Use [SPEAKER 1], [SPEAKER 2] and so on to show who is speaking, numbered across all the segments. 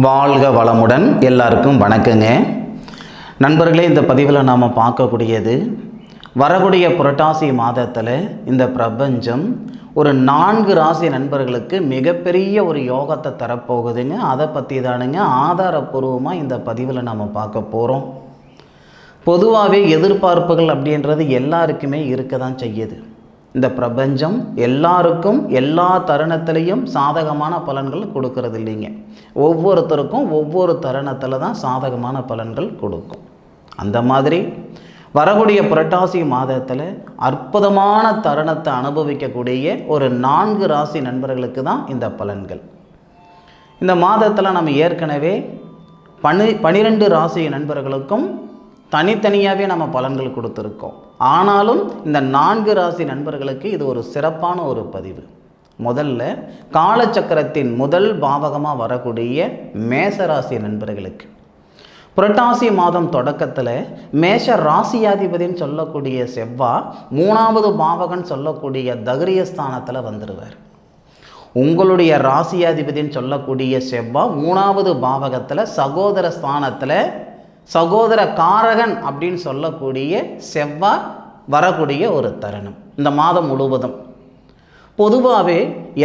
[SPEAKER 1] வாழ்க வளமுடன். எல்லாருக்கும் வணக்கங்க நண்பர்களே. இந்த பதிவில் நாம் பார்க்கக்கூடியது வரக்கூடிய புரட்டாசி மாதத்தில் இந்த பிரபஞ்சம் ஒரு 4 ராசி நண்பர்களுக்கு மிகப்பெரிய ஒரு யோகத்தை தரப்போகுதுங்க. அதை பற்றி தானுங்க ஆதாரப்பூர்வமாக இந்த பதிவில் நாம் பார்க்க போகிறோம். பொதுவாகவே எதிர்பார்ப்புகள் அப்படின்றது எல்லாருக்குமே இருக்க தான் செய்யுது. இந்த பிரபஞ்சம் எல்லாருக்கும் எல்லா தருணத்திலையும் சாதகமான பலன்கள் கொடுக்கறது இல்லைங்க. ஒவ்வொருத்தருக்கும் ஒவ்வொரு தருணத்தில் தான் சாதகமான பலன்கள் கொடுக்கும். அந்த மாதிரி வரக்கூடிய புரட்டாசி மாதத்தில் அற்புதமான தருணத்தை அனுபவிக்கக்கூடிய ஒரு 4 ராசி நண்பர்களுக்கு தான் இந்த பலன்கள். இந்த மாதத்தில் நம்ம ஏற்கனவே 12 ராசி நண்பர்களுக்கும் தனித்தனியாகவே நம்ம பலன்கள் கொடுத்துருக்கோம். ஆனாலும் இந்த 4 ராசி நண்பர்களுக்கு இது ஒரு சிறப்பான ஒரு பதிவு. முதல்ல காலச்சக்கரத்தின் முதல் பாவகமாக வரக்கூடிய மேசராசி நண்பர்களுக்கு புரட்டாசி மாதம் தொடக்கத்தில் மேஷ ராசியாதிபதினு சொல்லக்கூடிய செவ்வாய் 3வது பாவகன் சொல்லக்கூடிய தகரியஸ்தானத்தில் வந்துடுவார். உங்களுடைய ராசியாதிபதினு சொல்லக்கூடிய செவ்வாய் 3வது பாவகத்தில் சகோதர ஸ்தானத்தில் சகோதர காரகன் அப்படின்னு சொல்லக்கூடிய செவ்வாய் வரக்கூடிய ஒரு தருணம். இந்த மாதம் முழுவதும் பொதுவாகவே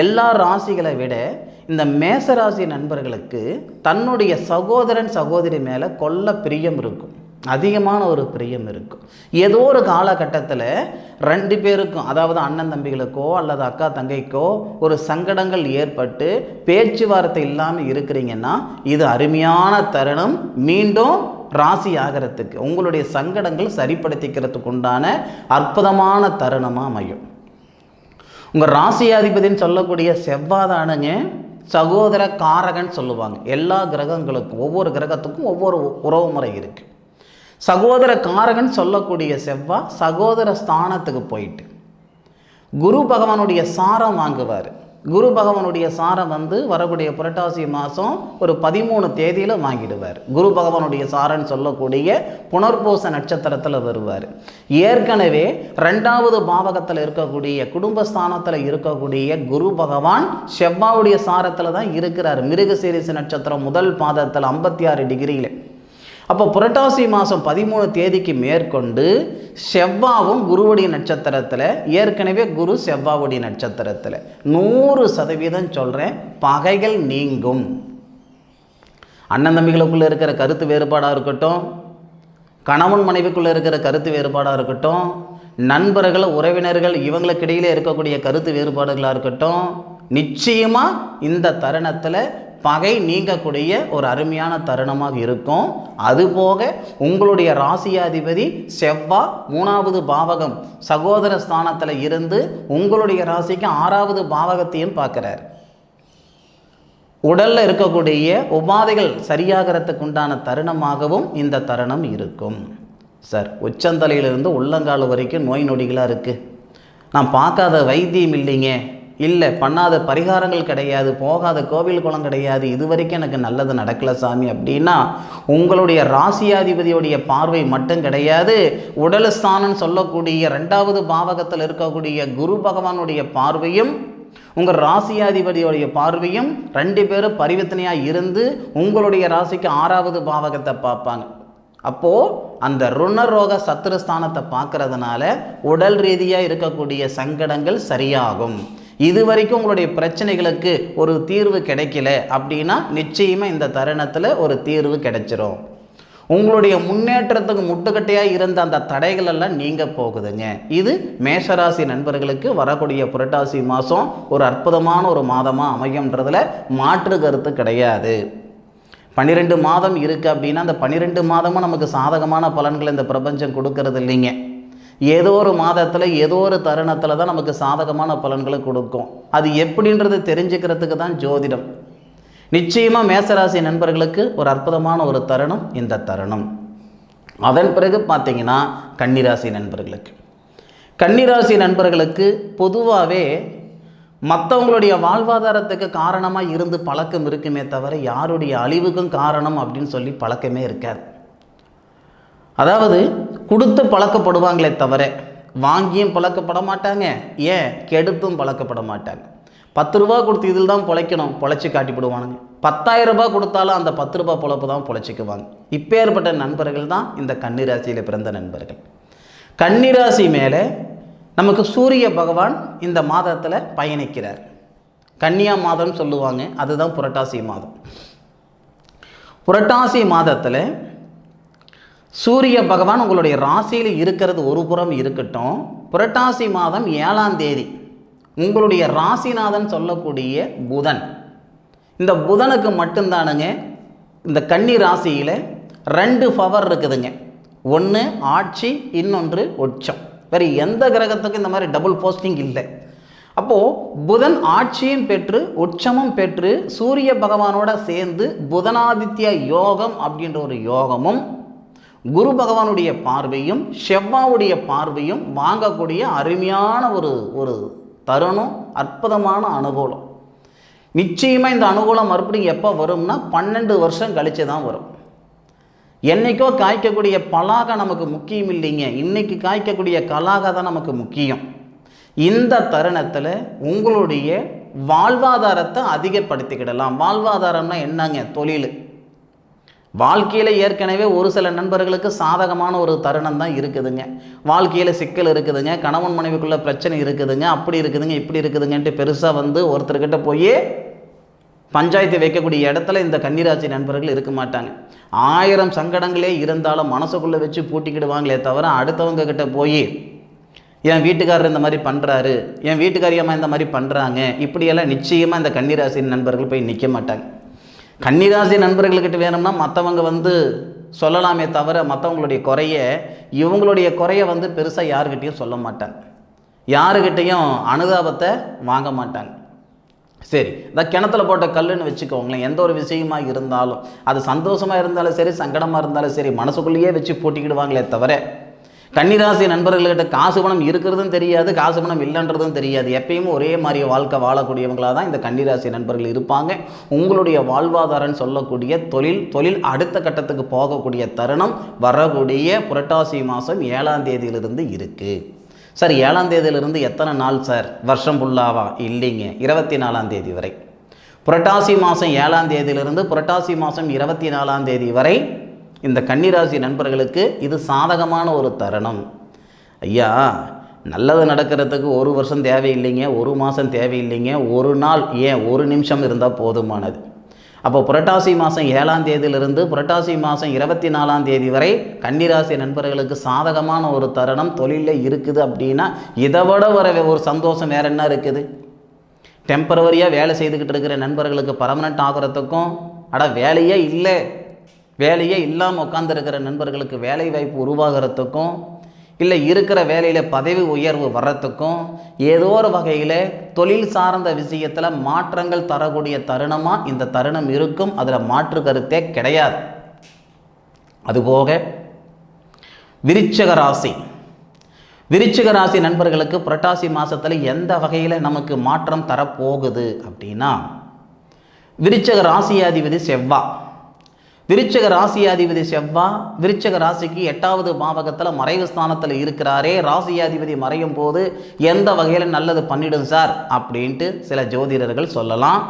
[SPEAKER 1] எல்லா ராசிகளை விட இந்த மேசராசி நண்பர்களுக்கு தன்னுடைய சகோதரன் சகோதரி மேலே கொள்ள பிரியம் இருக்கும், அதிகமான ஒரு பிரியம் இருக்கும். ஏதோ ஒரு காலகட்டத்தில் 2 பேருக்கும், அதாவது அண்ணன் தம்பிகளுக்கோ அல்லது அக்கா தங்கைக்கோ ஒரு சங்கடங்கள் ஏற்பட்டு பேச்சுவார்த்தை இல்லாமல் இருக்கிறீங்கன்னா இது அருமையான தருணம். மீண்டும் ராசி ஆகிறதுக்கு உங்களுடைய சங்கடங்கள் சரிப்படுத்திக்கிறதுக்கு உண்டான அற்புதமான தருணமாக அமையும். உங்கள் ராசியாதிபதினு சொல்லக்கூடிய செவ்வாதானுங்க சகோதர காரகன் சொல்லுவாங்க. எல்லா கிரகங்களுக்கும் ஒவ்வொரு கிரகத்துக்கும் ஒவ்வொரு உறவு முறை இருக்குது. சகோதர காரகன் சொல்லக்கூடிய செவ்வாய் சகோதர ஸ்தானத்துக்கு போயிட்டு குரு பகவானுடைய சாரம் வாங்குவார். குரு பகவானுடைய சாரம் வரக்கூடிய புரட்டாசி மாதம் ஒரு 13 தேதியில் வாங்கிடுவார். குரு பகவானுடைய சாரன்னு சொல்லக்கூடிய புனர்பூச நட்சத்திரத்தில் வருவார். ஏற்கனவே 2வது பாவகத்தில் இருக்கக்கூடிய குடும்பஸ்தானத்தில் இருக்கக்கூடிய குரு பகவான் செவ்வாவுடைய சாரத்தில் தான் இருக்கிறார். மிருகசீரிச நட்சத்திரம் முதல் பாதத்தில் 56 டிகிரியில். அப்போ புரட்டாசி மாதம் 13 தேதிக்கு மேற்கொண்டு செவ்வாவும் குருவுடைய நட்சத்திரத்தில், ஏற்கனவே குரு செவ்வாவுடைய நட்சத்திரத்தில் 100% சொல்கிறேன் பகைகள் நீங்கும். அண்ணன் தம்பிகளுக்குள்ளே இருக்கிற கருத்து வேறுபாடாக இருக்கட்டும், கணவன் மனைவிக்குள்ளே இருக்கிற கருத்து வேறுபாடாக இருக்கட்டும், நண்பர்கள் உறவினர்கள் இவங்களுக்கு இடையிலே இருக்கக்கூடிய கருத்து வேறுபாடுகளாக இருக்கட்டும், நிச்சயமாக இந்த தருணத்தில் பகை நீங்கக்கூடிய ஒரு அருமையான தருணமாக இருக்கும். அதுபோக உங்களுடைய ராசியாதிபதி செவ்வாய் 3வது பாவகம் சகோதர ஸ்தானத்தில் இருந்து உங்களுடைய ராசிக்கு 6வது பாவகத்தையும் பார்க்குறார். உடலில் இருக்கக்கூடிய உபாதைகள் சரியாகிறதுக்கு உண்டான தருணமாகவும் இந்த தருணம் இருக்கும். சார், உச்சந்தலையிலிருந்து உள்ளங்கால் வரைக்கும் நோய் நொடிகளாக இருக்குது, நான் பார்க்காத வைத்தியம் இல்லைங்க, இல்லை பண்ணாத பரிகாரங்கள் கிடையாது, போகாத கோவில் குளம் கிடையாது, இது வரைக்கும் எனக்கு நல்லது நடக்கல சாமி அப்படின்னா உங்களுடைய ராசியாதிபதியுடைய பார்வை மட்டும் கிடையாது, உடல்ஸ்தானம் சொல்லக்கூடிய 2வது பாவகத்தில் இருக்கக்கூடிய குரு பகவானுடைய பார்வையும் உங்கள் ராசியாதிபதியுடைய பார்வையும் 2 பேரும் பரிவர்த்தனையாக இருந்து உங்களுடைய ராசிக்கு 6வது பாவகத்தை பார்ப்பாங்க. அப்போது அந்த ருணரோக சத்துருஸ்தானத்தை பார்க்கறதுனால உடல் ரீதியாக இருக்கக்கூடிய சங்கடங்கள் சரியாகும். இது வரைக்கும் உங்களுடைய பிரச்சனைகளுக்கு ஒரு தீர்வு கிடைக்கல அப்படின்னா நிச்சயமாக இந்த தருணத்தில் ஒரு தீர்வு கிடைச்சிரும். உங்களுடைய முன்னேற்றத்துக்கு முட்டுக்கட்டையாக இருந்த அந்த தடைகள் எல்லாம் நீங்க போகுதுங்க. இது மேஷராசி நண்பர்களுக்கு வரக்கூடிய புரட்டாசி மாதம் ஒரு அற்புதமான ஒரு மாதமாக அமையும்ன்றதுல மாற்று கருத்து கிடையாது. 12 மாதம் இருக்குது அப்படின்னா அந்த 12 மாதமும் நமக்கு சாதகமான பலன்களை இந்த பிரபஞ்சம் கொடுக்கறது இல்லைங்க. ஏதோ ஒரு மாதத்தில் ஏதோ ஒரு தருணத்தில் தான் நமக்கு சாதகமான பலன்களை கொடுக்கும். அது எப்படின்றது தெரிஞ்சுக்கிறதுக்கு தான் ஜோதிடம். நிச்சயமாக மேசராசி நண்பர்களுக்கு ஒரு அற்புதமான ஒரு தருணம் இந்த தருணம். அதன் பிறகு பார்த்தீங்கன்னா கன்னிராசி நண்பர்களுக்கு பொதுவாகவே மற்றவங்களுடைய வாழ்வாதாரத்துக்கு காரணமாக இருந்து பழக்கம் இருக்குமே தவிர யாருடைய அழிவுக்கும் காரணம் அப்படின்னு சொல்லி பழக்கமே இருக்காது. அதாவது கொடுத்து பழக்கப்படுவாங்களே தவிர வாங்கியும் பழக்கப்பட மாட்டாங்க, ஏன் கெடுத்தும் பழக்கப்பட மாட்டாங்க. 10 ரூபா கொடுத்து இதில் தான் பொழைக்கணும், பொழைச்சி காட்டிவிடுவானுங்க. 10,000 ரூபாய் கொடுத்தாலும் அந்த 10 ரூபாய் பொழப்பு தான் பொழைச்சிக்குவாங்க. இப்பேற்பட்ட நண்பர்கள் தான் இந்த கன்னிராசியில் பிறந்த நண்பர்கள். கன்னிராசி மேலே நமக்கு சூரிய பகவான் இந்த மாதத்தில் பயணிக்கிறார். கன்னியா மாதம் சொல்லுவாங்க, அதுதான் புரட்டாசி மாதம். புரட்டாசி மாதத்தில் சூரிய பகவான் உங்களுடைய ராசியில் இருக்கிறது ஒரு புறம் இருக்கட்டும், புரட்டாசி மாதம் 7ஆம் தேதி உங்களுடைய ராசிநாதன் சொல்லக்கூடிய புதன், இந்த புதனுக்கு மட்டும்தானுங்க இந்த கன்னி ராசியில் 2 பவர் இருக்குதுங்க. ஒன்று ஆட்சி, இன்னொன்று உச்சம். வேறு எந்த கிரகத்துக்கும் இந்த மாதிரி டபுள் போஸ்டிங் இல்லை. அப்போது புதன் ஆட்சியும் பெற்று உச்சமும் பெற்று சூரிய பகவானோட சேர்ந்து புதனாதித்ய யோகம் அப்படின்ற ஒரு யோகமும் குரு பகவானுடைய பார்வையும் செவ்வாவுடைய பார்வையும் வாங்கக்கூடிய அருமையான ஒரு தருணம், அற்புதமான அனுகூலம். நிச்சயமாக இந்த அனுகூலம் மறுபடியும் எப்போ வரும்னா 12 வருஷம் கழித்து தான் வரும். என்றைக்கோ காய்க்கக்கூடிய பலாகா நமக்கு முக்கியம் இல்லைங்க, இன்றைக்கி காய்க்கக்கூடிய கலாகா தான் நமக்கு முக்கியம். இந்த தருணத்தில் உங்களுடைய வாழ்வாதாரத்தை அதிகப்படுத்திக்கிடலாம். வாழ்வாதாரம்னா என்னங்க? தொழில். வாழ்க்கையில் ஏற்கனவே ஒரு சில நண்பர்களுக்கு சாதகமான ஒரு தருணம் தான் இருக்குதுங்க. வாழ்க்கையில் சிக்கல் இருக்குதுங்க, கணவன் மனைவிக்குள்ள பிரச்சனை இருக்குதுங்க, அப்படி இருக்குதுங்க இப்படி இருக்குதுங்கன்ட்டு பெருசாக ஒருத்தர்கிட்ட போய் பஞ்சாயத்து வைக்கக்கூடிய இடத்துல இந்த கன்னிராசி நண்பர்கள் இருக்க மாட்டாங்க. 1000 சங்கடங்களே இருந்தாலும் மனசுக்குள்ளே வச்சு பூட்டிக்கிடுவாங்களே தவிர அடுத்தவங்க கிட்ட போய் என் வீட்டுக்காரர் இந்த மாதிரி பண்ணுறாரு, என் வீட்டுக்காரியம்மா இந்த மாதிரி பண்ணுறாங்க, இப்படியெல்லாம் நிச்சயமாக இந்த கன்னிராசி நண்பர்கள் போய் நிற்க மாட்டாங்க. கன்னிராசி நண்பர்கள்கிட்ட வேணும்னா மற்றவங்க சொல்லலாமே தவிர மற்றவங்களுடைய குறைய, இவங்களுடைய குறைய பெருசாக யாருக்கிட்டையும் சொல்ல மாட்டாங்க, யாருக்கிட்டையும் அனுதாபத்தை வாங்க மாட்டாங்க. சரி, இந்த கிணத்துல போட்ட கல்லுன்னு வச்சுக்கோங்களேன். எந்த ஒரு விஷயமாக இருந்தாலும் அது சந்தோஷமாக இருந்தாலும் சரி, சங்கடமாக இருந்தாலும் சரி, மனசுக்குள்ளேயே வச்சு போட்டிக்கிடுவாங்களே தவிர கன்னிராசி நண்பர்கள்கிட்ட காசு பணம் இருக்கிறதும் தெரியாது, காசு பணம் இல்லைன்றதும் தெரியாது. எப்பயுமே ஒரே மாதிரி வாழ்க்கை வாழக்கூடியவங்களாக தான் இந்த கன்னிராசி நண்பர்கள் இருப்பாங்க. உங்களுடைய வாழ்வாதாரம் சொல்லக்கூடிய தொழில் அடுத்த கட்டத்துக்கு போகக்கூடிய தருணம் வரக்கூடிய புரட்டாசி மாதம் 7ஆம் தேதியிலிருந்து இருக்குது. சார் 7ஆம் தேதியிலிருந்து எத்தனை நாள் சார்? வருஷம் ஃபுல்லாவா? இல்லைங்க, 24ஆம் தேதி வரை. புரட்டாசி மாதம் 7ஆம் தேதியிலிருந்து புரட்டாசி மாதம் 24ஆம் தேதி வரை இந்த கன்னிராசி நண்பர்களுக்கு இது சாதகமான ஒரு தருணம். ஐயா, நல்லது நடக்கிறதுக்கு 1 வருஷம் தேவையில்லைங்க, 1 மாதம் தேவையில்லைங்க, 1 நாள், ஏன் 1 நிமிஷம் இருந்தால் போதுமானது. அப்போ புரட்டாசி மாதம் 7ஆம் தேதியிலிருந்து புரட்டாசி மாதம் 24ஆம் தேதி வரை கன்னிராசி நண்பர்களுக்கு சாதகமான ஒரு தருணம் தொழிலில் இருக்குது. அப்படின்னா இதை விட ஒரு சந்தோஷம் வேறு என்ன இருக்குது? டெம்பரவரியாக வேலை செய்துக்கிட்டு இருக்கிற நண்பர்களுக்கு பர்மனெண்ட் ஆகிறதுக்கும், வேலையே இல்லாமல் உட்காந்துருக்கிற நண்பர்களுக்கு வேலை வாய்ப்பு உருவாகிறதுக்கும், இல்லை இருக்கிற வேலையில் பதவி உயர்வு வர்றதுக்கும், ஏதோ ஒரு வகையில் தொழில் சார்ந்த விஷயத்தில் மாற்றங்கள் தரக்கூடிய தருணமாக இந்த தருணம் இருக்கும். அதில் மாற்று கருத்தே கிடையாது. அதுபோக விருச்சிக ராசி நண்பர்களுக்கு புரட்டாசி மாதத்தில் எந்த வகையில் நமக்கு மாற்றம் தரப்போகுது அப்படின்னா, விருச்சிக ராசியாதிபதி செவ்வாய். விருச்சிக ராசியாதிபதி செவ்வாய் விருச்சிக ராசிக்கு 8வது பாவகத்தில் மறைவு ஸ்தானத்தில் இருக்கிறாரே. ராசியாதிபதி மறையும் போது எந்த வகையில் நல்லது பண்ணிடும் சார் அப்படின்ட்டு சில ஜோதிடர்கள் சொல்லலாம்,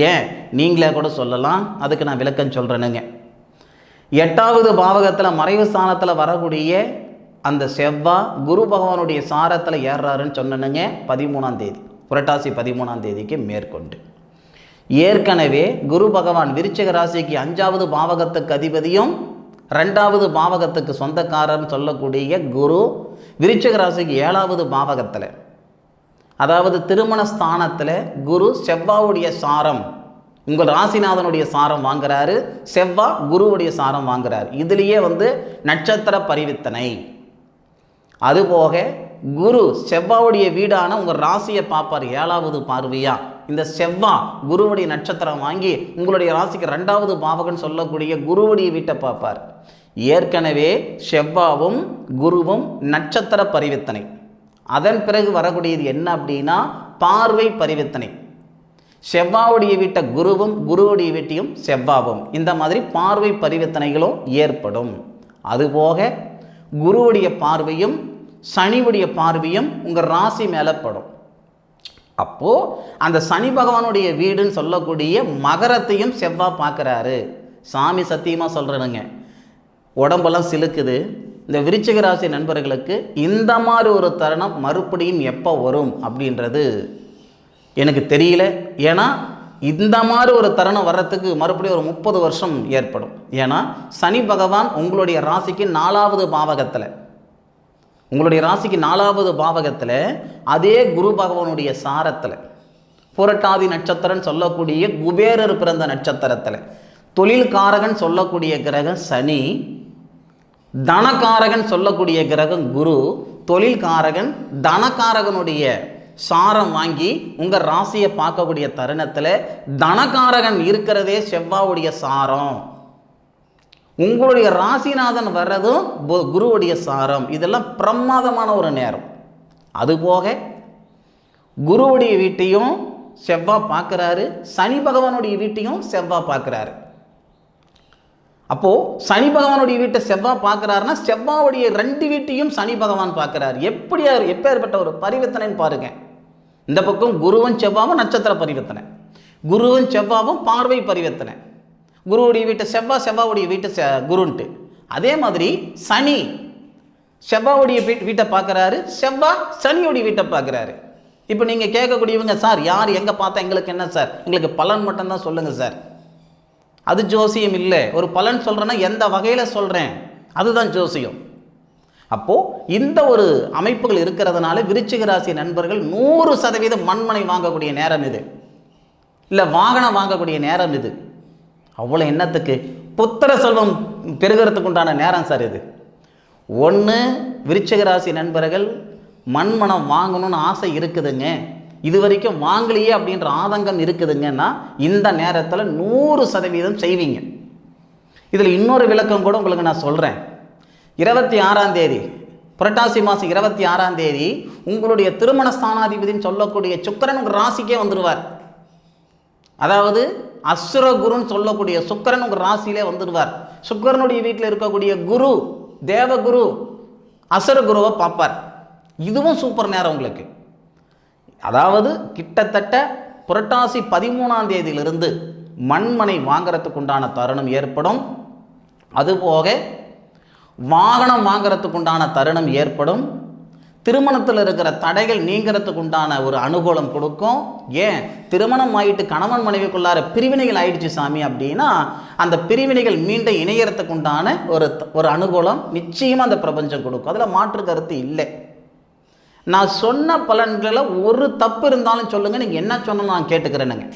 [SPEAKER 1] ஏன் நீங்களே கூட சொல்லலாம். அதுக்கு நான் விளக்கம் சொல்கிறேனுங்க. 8வது பாவகத்தில் மறைவு ஸ்தானத்தில் வரக்கூடிய அந்த செவ்வாய் குரு பகவானுடைய சாரத்தில் ஏறுறாருன்னு சொன்னனுங்க 13ஆம் தேதி, புரட்டாசி 13ஆம் தேதிக்கு மேற்கொண்டு. ஏற்கனவே குரு பகவான் விருச்சிக ராசிக்கு 5வது பாவகத்துக்கு அதிபதியும் 2வது பாவகத்துக்கு சொந்தக்காரர்னு சொல்லக்கூடிய குரு விருச்சிக ராசிக்கு 7வது பாவகத்தில், அதாவது திருமண ஸ்தானத்தில் குரு செவ்வாவுடைய சாரம், உங்கள் ராசிநாதனுடைய சாரம் வாங்குறாரு, செவ்வாய் குருவுடைய சாரம் வாங்குறாரு. இதுலேயே நட்சத்திர பரிவித்தனை. அதுபோக குரு செவ்வாவுடைய வீடான உங்கள் ராசியை பார்ப்பார் 7வது பார்வையா. இந்த செவ்வாய் குருவுடைய நட்சத்திரம் வாங்கி உங்களுடைய ராசிக்கு 2வது பாவகன்னு சொல்லக்கூடிய குருவுடைய வீட்டை பார்ப்பார். ஏற்கனவே செவ்வாவும் குருவும் நட்சத்திர பரிவித்தனை. அதன் பிறகு வரக்கூடியது என்ன அப்படின்னா பார்வை பரிவித்தனை. செவ்வாவுடைய வீட்டை குருவும் குருவுடைய வீட்டையும் செவ்வாவும், இந்த மாதிரி பார்வை பரிவித்தனைகளும் ஏற்படும். அதுபோக குருவுடைய பார்வையும் சனிவுடைய பார்வையும் உங்கள் ராசி மேலே படும். அப்போது அந்த சனி பகவானுடைய வீடுன்னு சொல்லக்கூடிய மகரத்தையும் செவ்வாய் பார்க்குறாரு. சாமி சத்தியமாக சொல்கிறேனுங்க, உடம்பெல்லாம் சிலுக்குது. இந்த விருச்சிக ராசி நண்பர்களுக்கு இந்த மாதிரி ஒரு தருணம் மறுபடியும் எப்போ வரும் அப்படின்றது எனக்கு தெரியல. ஏன்னா இந்த மாதிரி ஒரு தருணம் வர்றதுக்கு மறுபடியும் ஒரு 30 வருஷம் ஏற்படும். ஏன்னா சனி பகவான் உங்களுடைய ராசிக்கு 4வது பாவகத்தில், உங்களுடைய ராசிக்கு 4வது பாவகத்தில் அதே குரு பகவானுடைய சாரத்தில் புரட்டாதி நட்சத்திரம் சொல்லக்கூடிய குபேரர் பிறந்த நட்சத்திரத்தில் தொழில்காரகன் சொல்லக்கூடிய கிரகம் சனி, தனகாரகன் சொல்லக்கூடிய கிரகம் குரு, தொழில்காரகன் தனகாரகனுடைய சாரம் வாங்கி உங்கள் ராசியை பார்க்கக்கூடிய தருணத்தில் தனகாரகன் இருக்கிறதே செவ்வாவுடைய சாரம், உங்களுடைய ராசிநாதன் வர்றதும் குருவுடைய சாரம். இதெல்லாம் பிரமாதமான ஒரு நேரம். அதுபோக குருவுடைய வீட்டையும் செவ்வாய் பார்க்குறாரு, சனி பகவானுடைய வீட்டையும் செவ்வாய் பார்க்குறாரு. அப்போது சனி பகவானுடைய வீட்டை செவ்வாய் பார்க்குறாருன்னா செவ்வாவுடைய 2 வீட்டையும் சனி பகவான் பார்க்குறாரு. எப்பேற்பட்ட ஒரு பரிவர்த்தனைன்னு பாருங்க. இந்த பக்கம் குருவும் செவ்வாவும் நட்சத்திர பரிவர்த்தனை, குருவும் செவ்வாவும் பார்வை பரிவர்த்தனை. குருவுடைய வீட்டை செவ்வாய், செவ்வாவுடைய வீட்டை குருன்ட்டு. அதே மாதிரி சனி செவ்வாவுடைய வீட்டை பார்க்குறாரு, செவ்வாய் சனியுடைய வீட்டை பார்க்குறாரு. இப்போ நீங்கள் கேட்கக்கூடியவங்க, சார் யார் எங்கே பார்த்தா எங்களுக்கு என்ன சார், எங்களுக்கு பலன் மட்டும்தான் சொல்லுங்கள் சார். அது ஜோசியம் இல்லை. ஒரு பலன் சொல்கிறேன்னா எந்த வகையில் சொல்கிறேன், அதுதான் ஜோசியம். அப்போது இந்த ஒரு அமைப்புகள் இருக்கிறதுனால விருச்சிக ராசி நண்பர்கள் 100% மண்மனை வாங்கக்கூடிய நேரம் இது, இல்லை வாகனம் வாங்கக்கூடிய நேரம் இது. அவ்வளோ எண்ணத்துக்கு புத்திர செல்வம் பெருகிறதுக்கு உண்டான நேரம் சார் இது. ஒன்று விருச்சிக ராசி நண்பர்கள் மண்மனம் வாங்கணும்னு ஆசை இருக்குதுங்க, இது வரைக்கும் வாங்கலையே அப்படின்ற ஆதங்கம் இருக்குதுங்கன்னா இந்த நேரத்தில் 100% செய்வீங்க. இதில் இன்னொரு விளக்கம் கூட உங்களுக்கு நான் சொல்கிறேன். 26ஆம் தேதி புரட்டாசி மாதம் 26ஆம் தேதி உங்களுடைய திருமண ஸ்தானாதிபதினு சொல்லக்கூடிய சுக்கிரன் உங்கள் ராசிக்கே வந்துடுவார். அதாவது அசுரகுருன்னு சொல்லக்கூடிய சுக்கிரன் உங்கள் ராசியிலே வந்துடுவார். சுக்கிரனுடைய வீட்டில் இருக்கக்கூடிய குரு தேவகுரு அசுரகுருவை பார்ப்பார். இதுவும் சூப்பர் நேரம் உங்களுக்கு. அதாவது கிட்டத்தட்ட புரட்டாசி 13ஆம் தேதியிலிருந்து மண்மனை வாங்கிறதுக்கு உண்டான தருணம் ஏற்படும். அதுபோக வாகனம் வாங்கிறதுக்கு உண்டான தருணம் ஏற்படும். திருமணத்தில் இருக்கிற தடைகள் நீங்கிறதுக்கு உண்டான ஒரு அனுகூலம் கொடுக்கும். ஏன் திருமணம் ஆகிட்டு கணவன் மனைவிக்குள்ளார பிரிவினைகள் ஆயிடுச்சு சாமி அப்படின்னா அந்த பிரிவினைகள் மீண்டும் இணையறதுக்கு உண்டான ஒரு அனுகூலம் நிச்சயமாக அந்த பிரபஞ்சம் கொடுக்கும். அதில் மாற்று கருத்து இல்லை. நான் சொன்ன பலன்களில் ஒரு தப்பு இருந்தாலும் சொல்லுங்கள், நீங்கள் என்ன சொன்னாலும் நான் கேட்டுக்கிறேனுங்க.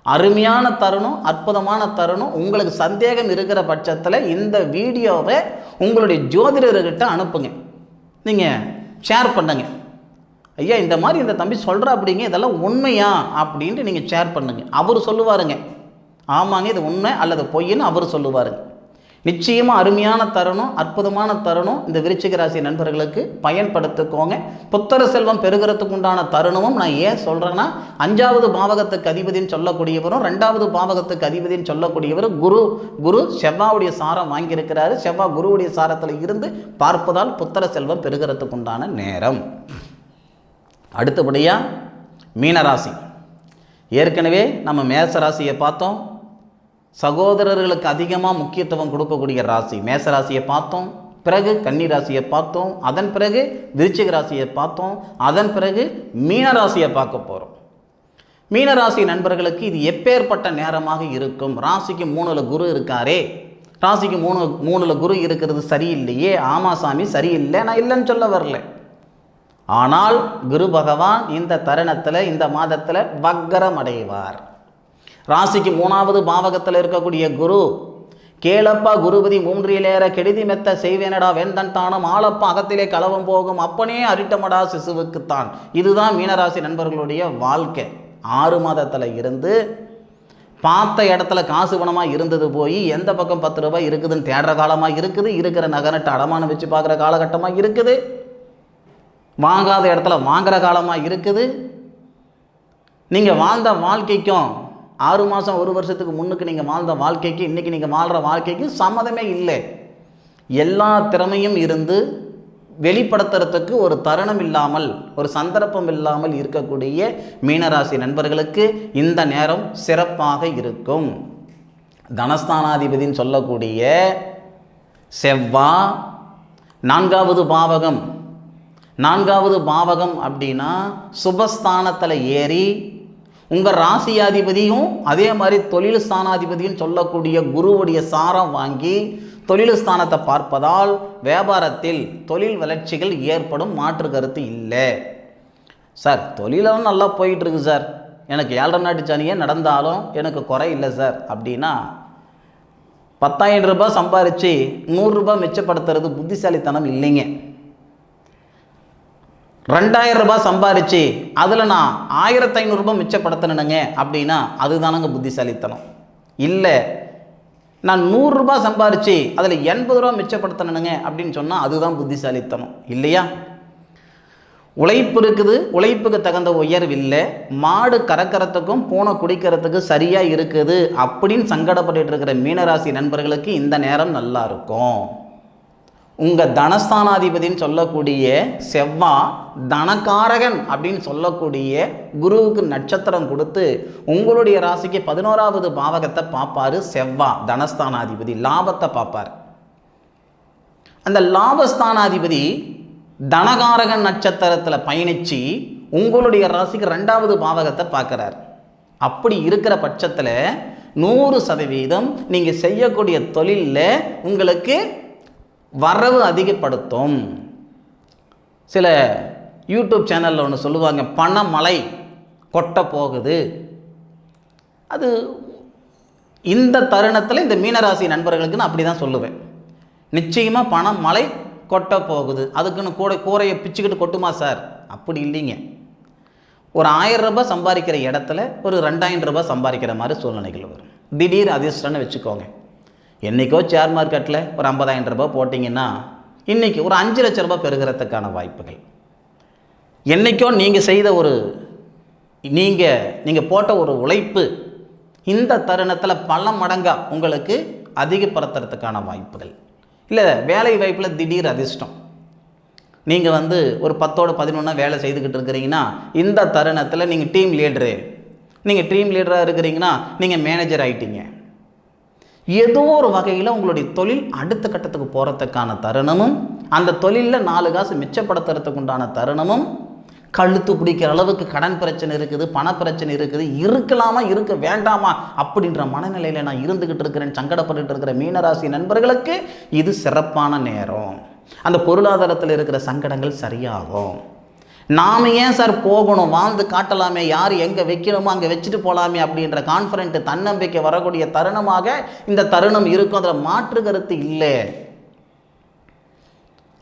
[SPEAKER 1] அருமையான தருணம், அற்புதமான தருணம். உங்களுக்கு சந்தேகம் இருக்கிற பட்சத்தில் இந்த வீடியோவை உங்களுடைய ஜோதிடர்கிட்ட அனுப்புங்க, நீங்கள் ஷேர் பண்ணுங்க. ஐயா இந்த மாதிரி இந்த தம்பி சொல்கிறா அப்படிங்க, இதெல்லாம் உண்மையா அப்படின்ட்டு நீங்கள் ஷேர் பண்ணுங்க. அவர் சொல்லுவாருங்க, ஆமாங்க இது உண்மை அல்லது பொய்ன்னு அவர் சொல்லுவாருங்க. நிச்சயமாக அருமையான தருணம், அற்புதமான தருணம். இந்த விருச்சிக ராசி நண்பர்களுக்கு பயன்படுத்திக்கோங்க. புத்திர செல்வம் பெருகிறதுக்கு உண்டான தருணமும் நான் ஏன் சொல்கிறேன்னா 5வது பாவகத்துக்கு அதிபதினு சொல்லக்கூடியவரும் 2வது பாவகத்துக்கு அதிபதினு சொல்லக்கூடியவரும் குரு செவ்வாவுடைய சாரம் வாங்கியிருக்கிறாரு. செவ்வாய் குருவுடைய சாரத்தில் இருந்து பார்ப்பதால் புத்திர செல்வம் பெருகிறதுக்கு உண்டான நேரம். அடுத்தபடியாக மீனராசி. ஏற்கனவே நம்ம மேசராசியை பார்த்தோம். சகோதரர்களுக்கு அதிகமாக முக்கியத்துவம் கொடுக்கக்கூடிய ராசி மேசராசியை பார்த்தோம். பிறகு கன்னி ராசியை பார்த்தோம். அதன் பிறகு விருச்சிக ராசியை பார்த்தோம். அதன் பிறகு மீனராசியை பார்க்க போகிறோம். மீனராசி நண்பர்களுக்கு இது எப்பேற்பட்ட நேரமாக இருக்கும்? ராசிக்கு 3ல் குரு இருக்காரே, ராசிக்கு 3ல் குரு இருக்கிறது சரியில்லையே. ஆமாசாமி சரியில்லை, நான் இல்லைன்னு சொல்ல வரல. ஆனால் குரு பகவான் இந்த தருணத்தில் இந்த மாதத்தில் வக்கரம் அடைவார். ராசிக்கு 3வது பாவகத்தில் இருக்கக்கூடிய குரு கேளப்பா குருபதி 3 கெடுதி மெத்த செய்வேனடா வெந்தன் தானம் ஆளப்பா அகத்திலே களவம் போகும் அப்பனே அரிட்டமடா சிசுவுக்குத்தான். இதுதான் மீனராசி நண்பர்களுடைய வாழ்க்கை. 6 மாதத்தில் இருந்து பார்த்த இடத்துல காசு பணமாக இருந்தது போய் எந்த பக்கம் 10 ரூபாய் இருக்குதுன்னு தேடுற காலமாக இருக்குது. இருக்கிற நகனட்டு அடமானம் வச்சு பார்க்குற காலகட்டமாக இருக்குது. வாங்காத இடத்துல வாங்குகிற காலமாக இருக்குது. நீங்கள் வாழ்ந்த வாழ்க்கைக்கும் 6 மாதம் 1 வருஷத்துக்கு முன்னுக்கு நீங்கள் வாழ்ந்த வாழ்க்கைக்கு இன்றைக்கி நீங்கள் வாழ்கிற வாழ்க்கைக்கு சம்மதமே இல்லை. எல்லா திறமையும் இருந்து வெளிப்படுத்துறதுக்கு ஒரு தருணம் இல்லாமல், ஒரு சந்தர்ப்பம் இல்லாமல் இருக்கக்கூடிய மீனராசி நண்பர்களுக்கு இந்த நேரம் சிறப்பாக இருக்கும். தனஸ்தானாதிபதின்னு சொல்லக்கூடிய செவ்வாய் நான்காவது பாவகம் அப்படின்னா சுபஸ்தானத்தில் ஏறி உங்கள் ராசியாதிபதியும் அதே மாதிரி தொழில் ஸ்தானாதிபதியும் சொல்லக்கூடிய குருவுடைய சாரம் வாங்கி தொழில் ஸ்தானத்தை பார்ப்பதால் வியாபாரத்தில் தொழில் வளர்ச்சிகள் ஏற்படும், மாற்று கருத்து இல்லை. சார் தொழிலெல்லாம் நல்லா போயிட்டுருக்கு சார், எனக்கு 7 நாட்டு சனியே நடந்தாலும் எனக்கு குறை இல்லை சார் அப்படின்னா 10,000 ரூபாய் சம்பாரித்து 100 ரூபாய் மிச்சப்படுத்துறது புத்திசாலித்தனம் இல்லைங்க. 2,000 ரூபாய் சம்பாரித்து அதில் நான் 1,500 ரூபாய் மிச்சப்படுத்தணுங்க அப்படின்னா அதுதானங்க புத்திசாலித்தனம். இல்லை நான் 100 ரூபாய் சம்பாரித்து அதில் 80 ரூபா மிச்சப்படுத்தணுங்க அப்படின்னு சொன்னால் அதுதான் புத்திசாலித்தனம் இல்லையா? உழைப்பு இருக்குது, உழைப்புக்கு தகுந்த உயர்வு இல்லை, மாடு கறக்கிறதுக்கும் பூனை குடிக்கிறதுக்கு சரியாக இருக்குது அப்படின்னு சங்கடப்பட்டு இருக்கிற மீனராசி நண்பர்களுக்கு இந்த நேரம் நல்லா இருக்கும். உங்கள் தனஸ்தானாதிபதினு சொல்லக்கூடிய செவ்வாய் தனகாரகன் அப்படின்னு சொல்லக்கூடிய குருவுக்கு நட்சத்திரம் கொடுத்து உங்களுடைய ராசிக்கு 11வது பாவகத்தை பார்ப்பாரு. செவ்வாய் தனஸ்தானாதிபதி லாபத்தை பார்ப்பார். அந்த லாபஸ்தானாதிபதி தனகாரகன் நட்சத்திரத்தில் பயணித்து உங்களுடைய ராசிக்கு 2வது பாவகத்தை பார்க்குறார். அப்படி இருக்கிற பட்சத்தில் 100% நீங்கள் செய்யக்கூடிய தொழிலில் உங்களுக்கு வரவு அதிகப்படுத்தும். சில யூடியூப் சேனலில் ஒன்று சொல்லுவாங்க, பணமழை கொட்ட போகுது. அது இந்த தருணத்தில் இந்த மீனராசி நண்பர்களுக்கு நான் அப்படி தான் சொல்லுவேன். நிச்சயமாக பணம் மழை கொட்ட போகுது, அதுக்குன்னு கூரையை பிச்சுக்கிட்டு கொட்டுமா சார்? அப்படி இல்லைங்க. ஒரு 1000 ரூபாய் சம்பாதிக்கிற இடத்துல ஒரு 2,000 ரூபாய் சம்பாதிக்கிற மாதிரி சூழ்நிலைகள் வரும். திடீர் அதிர்ஷ்டம்னு வச்சுக்கோங்க. என்றைக்கோ ஷேர் மார்க்கெட்டில் ஒரு 50,000 ரூபாய் போட்டிங்கன்னா இன்றைக்கி ஒரு 5 லட்ச ரூபாய் பெறுகிறதுக்கான வாய்ப்புகள். என்றைக்கோ நீங்கள் செய்த நீங்கள் போட்ட ஒரு உழைப்பு இந்த தருணத்தில் பல மடங்காக உங்களுக்கு அதிகப்படுத்துறதுக்கான வாய்ப்புகள். இல்லை வேலை வாய்ப்பில் திடீர் அதிர்ஷ்டம். நீங்கள் ஒரு 10ஓட 11 வேலை செய்துக்கிட்டு இருக்கிறீங்கன்னா இந்த தருணத்தில் நீங்கள் டீம் லீடராக இருக்கிறீங்கன்னா நீங்கள் மேனேஜர் ஆகிட்டீங்க. ஏதோ ஒரு வகையில் உங்களுடைய தொழில் அடுத்த கட்டத்துக்கு போகிறதுக்கான தருணமும், அந்த தொழிலில் 4 காசு மிச்சப்படுத்துறதுக்கு உண்டான தருணமும், கழுத்து பிடிக்கிற அளவுக்கு கடன் பிரச்சனை இருக்குது, பண பிரச்சனை இருக்குது, இருக்கலாமா இருக்க வேண்டாமா அப்படின்ற மனநிலையில் நான் இருந்துக்கிட்டு இருக்கிறேன், சங்கடப்பட்டு இருக்கிற மீனராசி நண்பர்களுக்கு இது சிறப்பான நேரம். அந்த பொருளாதாரத்தில் இருக்கிற சங்கடங்கள் சரியாகும். நாம் ஏன் சார் போகணும், வாழ்ந்து காட்டலாமே, யார் எங்கே வைக்கணுமோ அங்கே வச்சுட்டு போகலாமே அப்படின்ற கான்ஃபிடென்ட் தன்னம்பிக்கை வரக்கூடிய தருணமாக இந்த தருணம் இருக்கும். அதில் மாற்று கருத்து இல்லை.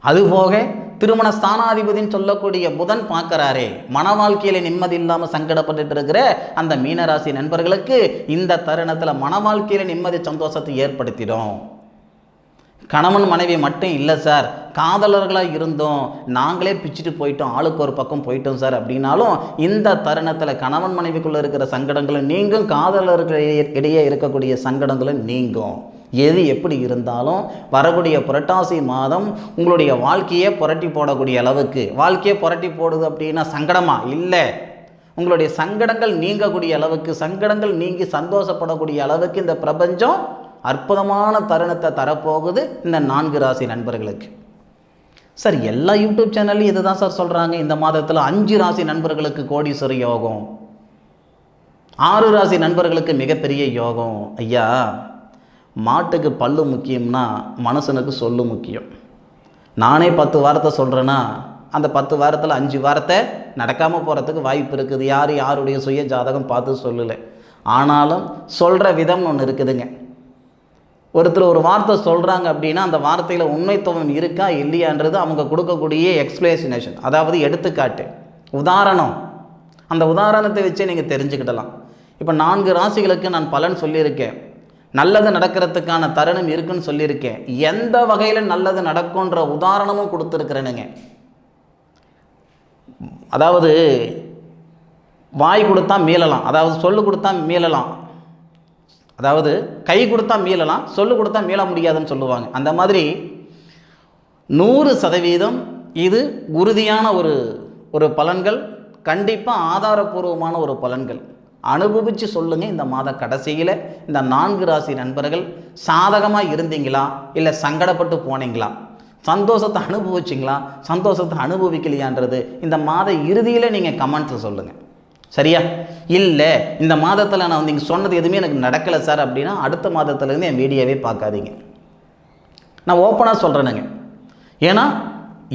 [SPEAKER 1] அதுபோக திருமண ஸ்தானாதிபதினு சொல்லக்கூடிய புதன் பார்க்குறாரே, மன வாழ்க்கையில் நிம்மதி இல்லாமல் சங்கடப்பட்டு இருக்கிற அந்த மீனராசி நண்பர்களுக்கு இந்த தருணத்தில் மன வாழ்க்கையில் நிம்மதி சந்தோஷத்தை ஏற்படுத்திடும். கணவன் மனைவி மட்டும் இல்லை சார், காதலர்களாக இருந்தோம், நாங்களே பிச்சுட்டு போயிட்டோம், ஆளுக்கு ஒரு பக்கம் போயிட்டோம் சார் அப்படின்னாலும் இந்த தருணத்தில் கணவன் மனைவிக்குள்ளே இருக்கிற சங்கடங்களும் நீங்கும், காதலர்கள் இடையே இருக்கக்கூடிய சங்கடங்களும் நீங்கும். எது எப்படி இருந்தாலும் வரக்கூடிய புரட்டாசி மாதம் உங்களுடைய வாழ்க்கையை புரட்டி போடக்கூடிய அளவுக்கு, வாழ்க்கையை புரட்டி போடுது அப்படின்னா சங்கடமா இல்லை, உங்களுடைய சங்கடங்கள் நீங்கக்கூடிய அளவுக்கு, சங்கடங்கள் நீங்கி சந்தோஷப்படக்கூடிய அளவுக்கு இந்த பிரபஞ்சம் அற்புதமான தருணத்தை தரப்போகுது இந்த 4 ராசி நண்பர்களுக்கு. சார் எல்லா யூடியூப் சேனல்லையும் இது தான் சார் சொல்கிறாங்க, இந்த மாதத்தில் 5 ராசி நண்பர்களுக்கு கோடீஸ்வர யோகம், 6 ராசி நண்பர்களுக்கு மிகப்பெரிய யோகம். ஐயா, மாட்டுக்கு பல்லு முக்கியம்னா மனுஷனுக்கு சொல்லு முக்கியம். நானே 10 வாரத்தை சொல்கிறேன்னா அந்த 10 வாரத்தில் 5 வாரத்தை நடக்காமல் போகிறதுக்கு வாய்ப்பு இருக்குது. யாருடைய சுய ஜாதகம் பார்த்து சொல்லலை, ஆனாலும் சொல்கிற விதம் ஒன்று இருக்குதுங்க. ஒருத்தர் ஒரு வார்த்தை சொல்கிறாங்க அப்படின்னா அந்த வார்த்தையில் உண்மைத்துவம் இருக்கா இல்லையான்றது அவங்க கொடுக்கக்கூடிய எக்ஸ்பிளேஷனேஷன், அதாவது எடுத்துக்காட்டு, உதாரணம். அந்த உதாரணத்தை வச்சே நீங்கள் தெரிஞ்சுக்கிடலாம். இப்போ 4 ராசிகளுக்கு நான் பலன் சொல்லியிருக்கேன், நல்லது நடக்கிறதுக்கான தருணம் இருக்குன்னு சொல்லியிருக்கேன், எந்த வகையில் நல்லது நடக்கும்ன்ற உதாரணமும் கொடுத்துருக்குறேனுங்க. அதாவது வாய் கொடுத்தா மீளலாம், அதாவது சொல்லு கொடுத்தா மீளலாம், அதாவது கை கொடுத்தா மீளலாம், சொல்லு கொடுத்தா மீள முடியாதுன்னு சொல்லுவாங்க. அந்த மாதிரி 100% இது உறுதியான ஒரு பலன்கள், கண்டிப்பாக ஆதாரபூர்வமான ஒரு பலன்கள். அனுபவித்து சொல்லுங்கள். இந்த மாத கடைசியில் இந்த 4 ராசி நண்பர்கள் சாதகமாக இருந்தீங்களா, இல்லை சங்கடப்பட்டு போனீங்களா, சந்தோஷத்தை அனுபவிச்சிங்களா, சந்தோஷத்தை அனுபவிக்கலையான்றது இந்த மாத இறுதியில் நீங்கள் கமெண்ட்ஸில் சொல்லுங்கள். சரியா? இல்லை இந்த மாதத்தில் நான் நீங்கள் சொன்னது எதுவுமே எனக்கு நடக்கலை சார் அப்படின்னா அடுத்த மாதத்துலேருந்து என் வீடியோவே பார்க்காதீங்க. நான் ஓப்பனாக சொல்கிறேனுங்க. ஏன்னா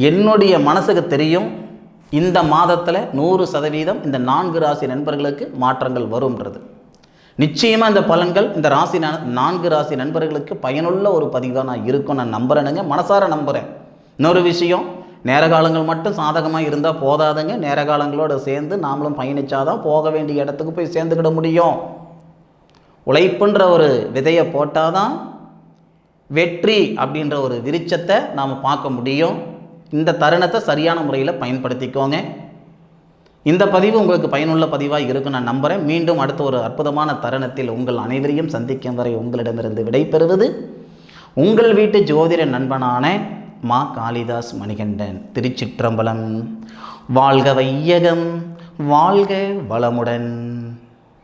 [SPEAKER 1] என்னுடைய மனசுக்கு தெரியும் இந்த மாதத்தில் 100% இந்த 4 ராசி நண்பர்களுக்கு மாற்றங்கள் வரும்ன்றது. நிச்சயமாக இந்த பலன்கள் இந்த 4 ராசி நண்பர்களுக்கு பயனுள்ள ஒரு பதிவாக நான் இருக்கும் நான் நம்புகிறேனுங்க, மனசார நம்புகிறேன். இன்னொரு விஷயம், நேர காலங்கள் மட்டும் சாதகமாக இருந்தால் போதாதுங்க. நேர காலங்களோடு சேர்ந்து நாமளும் பயணித்தாதான் போக வேண்டிய இடத்துக்கு போய் சேர்ந்துக்கிட முடியும். உழைப்புன்ற ஒரு விதையை போட்டால் தான் வெற்றி அப்படின்ற ஒரு விருட்சத்தை நாம் பார்க்க முடியும். இந்த தருணத்தை சரியான முறையில் பயன்படுத்திக்கோங்க. இந்த பதிவு உங்களுக்கு பயனுள்ள பதிவாக இருக்கும் நான் நம்புகிறேன். மீண்டும் அடுத்த ஒரு அற்புதமான தருணத்தில் உங்கள் அனைவரையும் சந்திக்கும் வரை உங்களிடமிருந்து விடைபெறுவது உங்கள் வீட்டு ஜோதிட நண்பனான மா காளிதாஸ் மணிகண்டன். திருச்சிற்றம்பலம். வாழ்க வையகம், வாழ்க வளமுடன்.